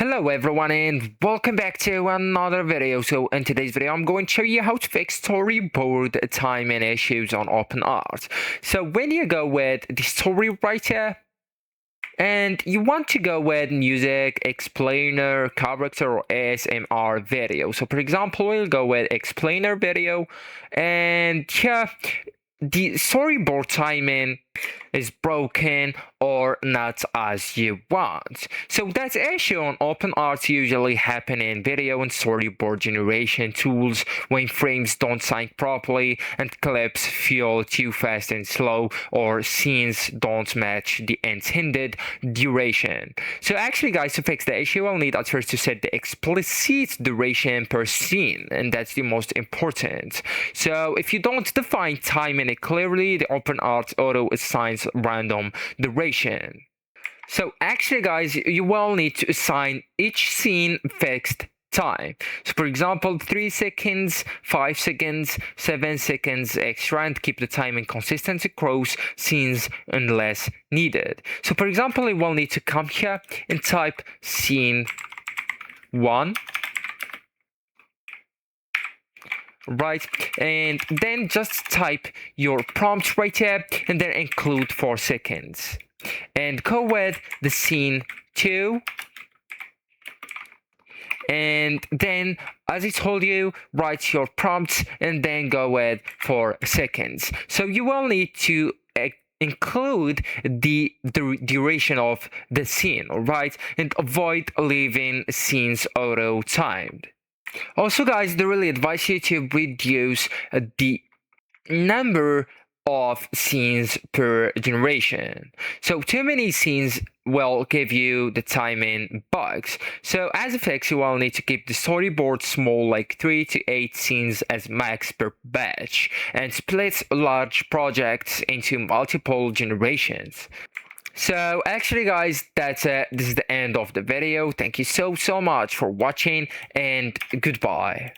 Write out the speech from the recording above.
Hello everyone and welcome back to another video. So in today's video I'm going to show you how to fix storyboard timing issues on OpenArt. So when you go with the story writer and you want to go with music, explainer, character or ASMR video. So for example we'll go with explainer video, and yeah, the storyboard timing is broken or not as you want. So that issue on OpenArt usually happen in video and storyboard generation tools when frames don't sync properly and clips feel too fast and slow, or scenes don't match the intended duration. So actually guys, to fix the issue I'll need at first to set the explicit duration per scene, and that's the most important. So if you don't define timing clearly, the OpenArt auto assigns random duration. So actually guys, you will need to assign each scene fixed time. So for example 3 seconds, 5 seconds, 7 seconds extra, and keep the timing consistent across scenes unless needed. So for example you will need to come here and type scene 1, right, and then just type your prompt right here and then include 4 seconds and go with the scene 2, and then as I told you, write your prompts and then go with 4 seconds. So you will need to include the duration of the scene, right, and avoid leaving scenes auto timed. Also guys, they really advise you to reduce the number of scenes per generation. So too many scenes will give you the timing bugs. So as a fix, you will need to keep the storyboard small, like 3 to 8 scenes as max per batch, and split large projects into multiple generations. So actually guys, that's it. This is the end of the video. Thank you so much for watching and goodbye.